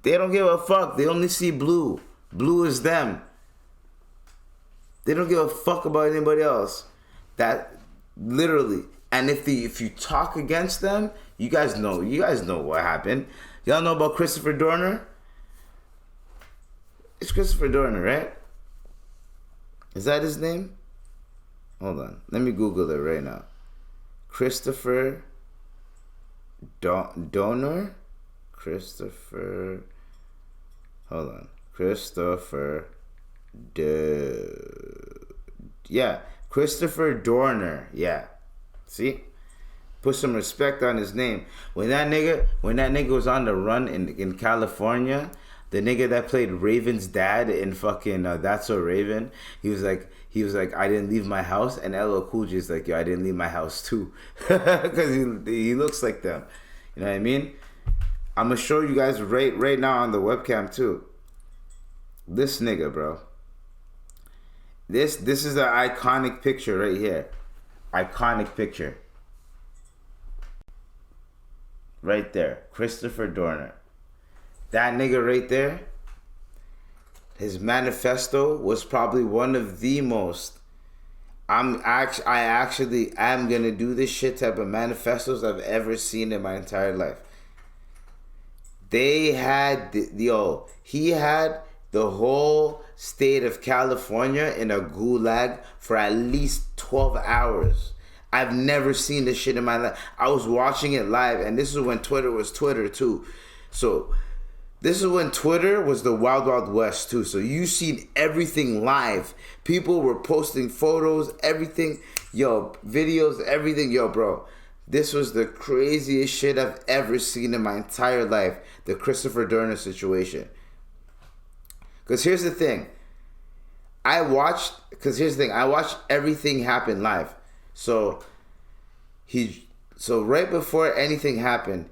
they don't give a fuck. They only see blue. Blue is them. They don't give a fuck about anybody else. That literally. And if you talk against them, you guys know what happened. Y'all know about Christopher Dorner? It's Christopher Dorner, right? Is that his name? Hold on. Let me Google it right now. Christopher Dorner? Christopher. Hold on. Christopher. Yeah. Christopher Dorner. Yeah. See? Put some respect on his name. When that nigga was on the run in California, the nigga that played Raven's dad in fucking That's So Raven, he was like, I didn't leave my house, and LL Cool J is like, yo, I didn't leave my house too, because he looks like them. You know what I mean? I'm gonna show you guys right now on the webcam too. This nigga, bro. This is an iconic picture right here. Iconic picture. Right there. Christopher Dorner. That nigga right there, his manifesto was probably one of the most I actually am gonna do this shit type of manifestos I've ever seen in my entire life. They had he had the whole state of California in a gulag for at least 12 hours. I've never seen this shit in my life. I was watching it live, and this is when Twitter was Twitter too. So this is when Twitter was the Wild Wild West too. So you seen everything live. People were posting photos, everything, videos, everything, bro. This was the craziest shit I've ever seen in my entire life. The Christopher Dorner situation. Because here's the thing. I watched everything happen live. So right before anything happened,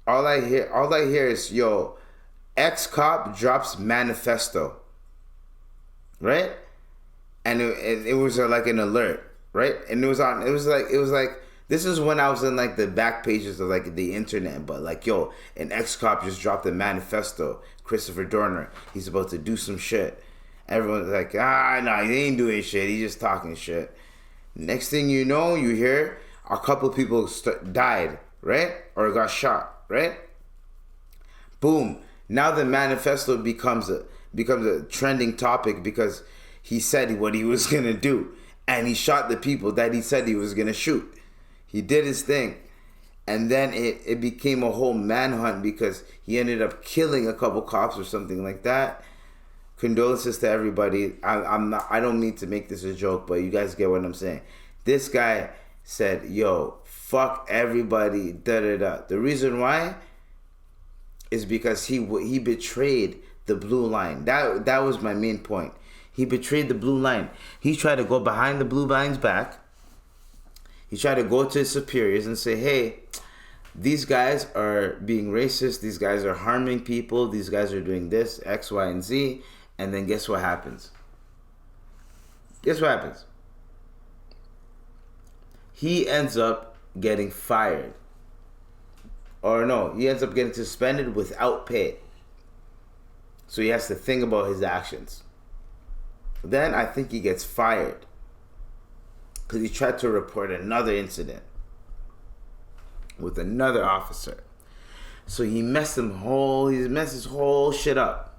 all I hear is, ex-cop drops manifesto. Right? And it was like an alert, right? And it was like this is when I was in like the back pages of like the internet, but like, an ex-cop just dropped a manifesto. Christopher Dorner, he's about to do some shit. Everyone's like, no, he ain't doing shit. He's just talking shit. Next thing you know, you hear a couple of people died, right? Or got shot, right? Boom. Now the manifesto becomes a trending topic because he said what he was gonna do, and he shot the people that he said he was gonna shoot. He did his thing, and then it became a whole manhunt because he ended up killing a couple cops or something like that. Condolences to everybody. I don't mean to make this a joke, but you guys get what I'm saying. This guy said, fuck everybody, da da da. The reason why is because he betrayed the blue line. That was my main point. He betrayed the blue line. He tried to go behind the blue line's back. He tried to go to his superiors and say, hey, these guys are being racist. These guys are harming people. These guys are doing this, X, Y, and Z. And then guess what happens? Guess what happens? He ends up getting fired. Or no, he ends up getting suspended without pay. So he has to think about his actions. Then I think he gets fired because he tried to report another incident with another officer. So he messed his whole shit up.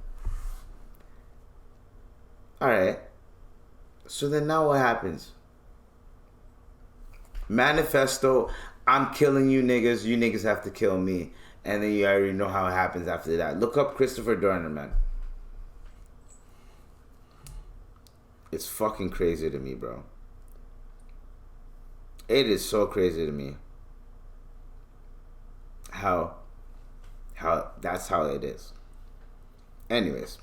Alright. So then now what happens? Manifesto, I'm killing you niggas have to kill me. And then you already know how it happens after that. Look up Christopher Dorner, man. It's fucking crazy to me, bro. It is so crazy to me. How that's how it is. Anyways.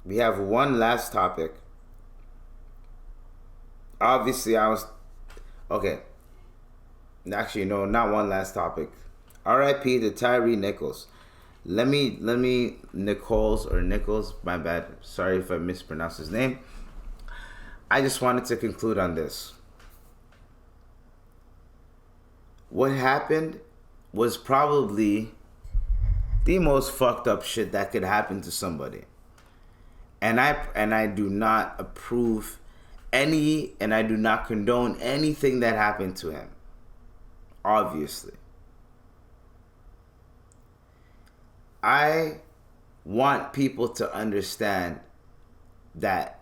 We have one last topic. Obviously, okay. Actually, no, not one last topic. R.I.P. to Tyree Nichols. Let me Nichols, my bad. Sorry if I mispronounced his name. I just wanted to conclude on this. What happened was probably the most fucked up shit that could happen to somebody. And I do not approve and I do not condone anything that happened to him. Obviously. I want people to understand that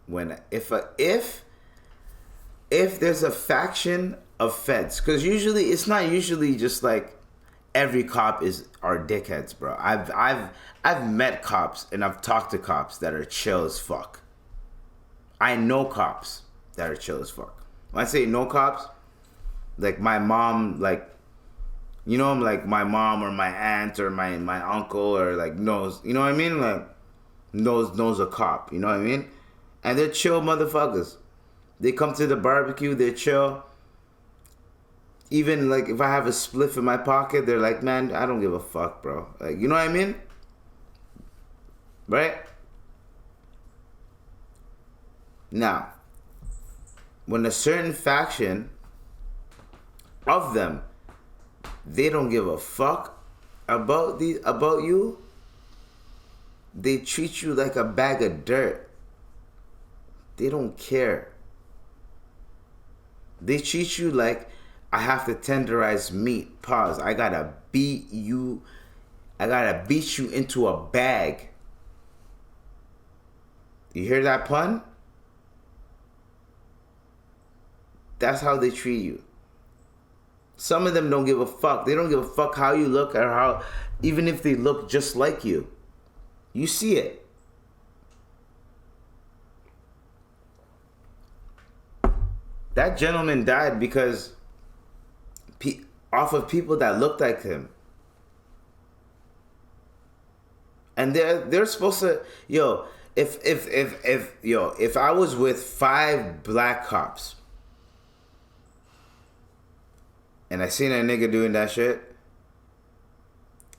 if there's a faction of feds, because it's not usually just like every cop are dickheads, bro. I've met cops and I've talked to cops that are chill as fuck. I know cops that are chill as fuck. When I say no cops, like my mom, like, you know, like my mom or my aunt or my uncle or like knows, you know what I mean? Like knows a cop, you know what I mean? And they're chill motherfuckers. They come to the barbecue, they're chill. Even like if I have a spliff in my pocket, they're like, man, I don't give a fuck, bro. Like, you know what I mean? Right? Now, when a certain faction of them, they don't give a fuck about you, they treat you like a bag of dirt. They don't care. They treat you like, I have to tenderize meat. Pause. I gotta beat you into a bag. You hear that pun? That's how they treat you. Some of them don't give a fuck. They don't give a fuck how you look or how, even if they look just like you. You see it. That gentleman died because off of people that looked like him. And they're supposed to, if I was with 5 black cops and I seen a nigga doing that shit,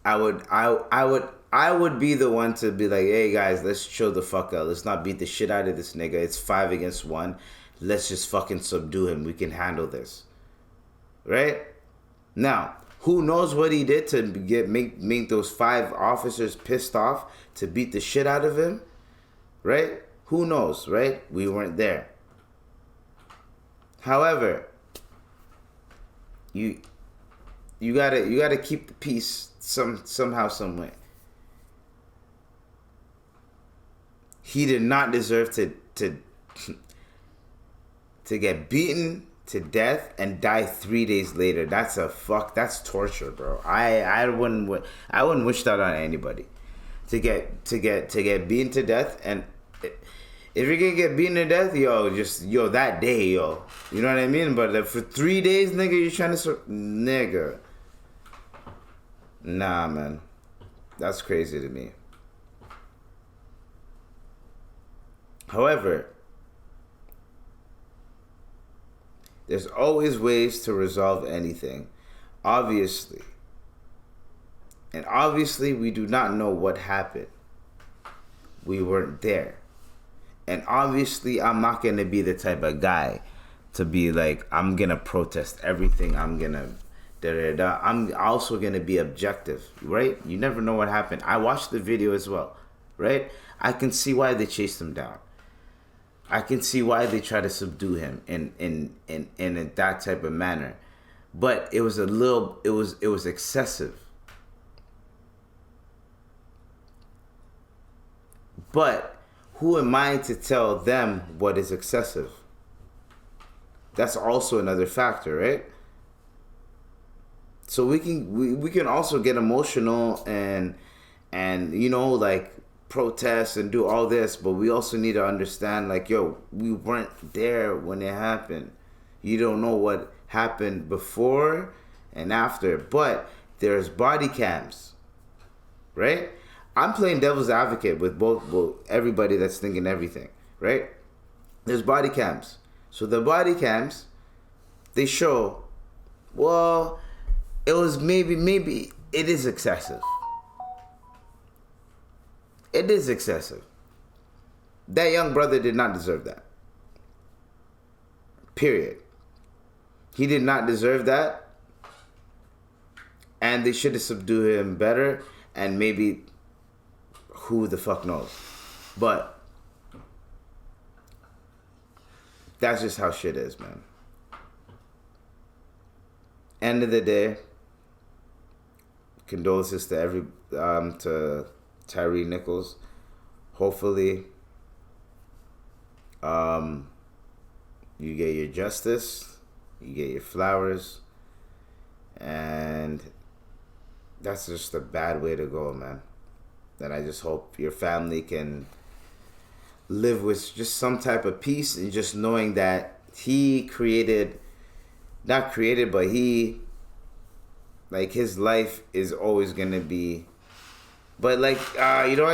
I would be the one to be like, hey guys, let's chill the fuck out. Let's not beat the shit out of this nigga. It's 5 against 1. Let's just fucking subdue him. We can handle this. Right? Now, who knows what he did to make those 5 officers pissed off to beat the shit out of him? Right? Who knows, right? We weren't there. However, you gotta keep the peace somehow, some way. He did not deserve to get beaten to death and die 3 days later. That's torture, bro. I wouldn't wish that on anybody. To get beaten to death, and if you're gonna get beaten to death, that day, you know what I mean? But for 3 days, nigga, you're trying to nigga. Nah, man. That's crazy to me. However, there's always ways to resolve anything, obviously. And obviously, we do not know what happened. We weren't there. And obviously, I'm not going to be the type of guy to be like, I'm going to protest everything. I'm going to da-da-da. I'm also going to be objective, right? You never know what happened. I watched the video as well, right? I can see why they chased him down. I can see why they try to subdue him in that type of manner. But it was it was excessive. But who am I to tell them what is excessive? That's also another factor, right? So we can also get emotional and like protest and do all this, but we also need to understand, like, yo, we weren't there when it happened. You don't know what happened before and after, but there's body cams, right? I'm playing devil's advocate with both everybody that's thinking everything, right? There's body cams. So the body cams, they show, well, it was maybe it is excessive. It is excessive. That young brother did not deserve that. Period. He did not deserve that. And they should have subdued him better. And maybe, who the fuck knows? But that's just how shit is, man. End of the day, condolences to to Tyree Nichols. Hopefully, you get your justice, you get your flowers, and that's just a bad way to go, man. And I just hope your family can live with just some type of peace and just knowing that he like, his life is always gonna be. But like, you kind of don't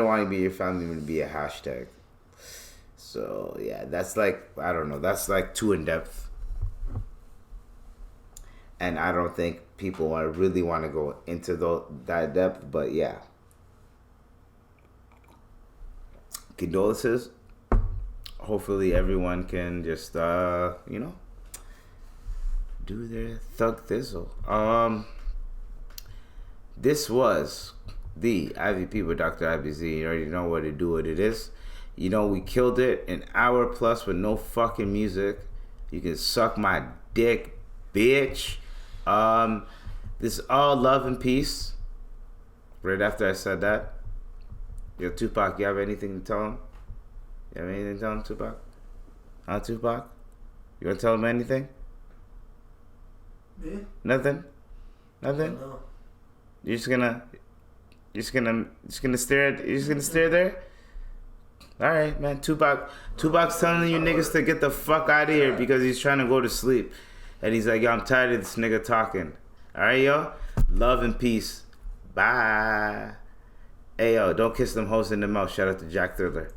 want your family to be a hashtag. So yeah, that's like, I don't know, that's like too in depth, and I don't think people really want to go into that depth. But yeah, condolences. Hopefully everyone can just do their thug thizzle. This was the IVP with Dr. IBZ. You already know what it is. You know, we killed it, an hour plus with no fucking music. You can suck my dick, bitch. This is all love and peace. Right after I said that, yo, Tupac, you have anything to tell him? You have anything to tell him, Tupac? Huh, Tupac? You want to tell him anything? Me? Nothing? Nothing? No. You're just gonna stare there? Alright, man. Tupac's telling you niggas to get the fuck out of here because he's trying to go to sleep. And he's like, yo, I'm tired of this nigga talking. Alright, yo? Love and peace. Bye. Hey, yo, don't kiss them hoes in the mouth. Shout out to Jack Thriller.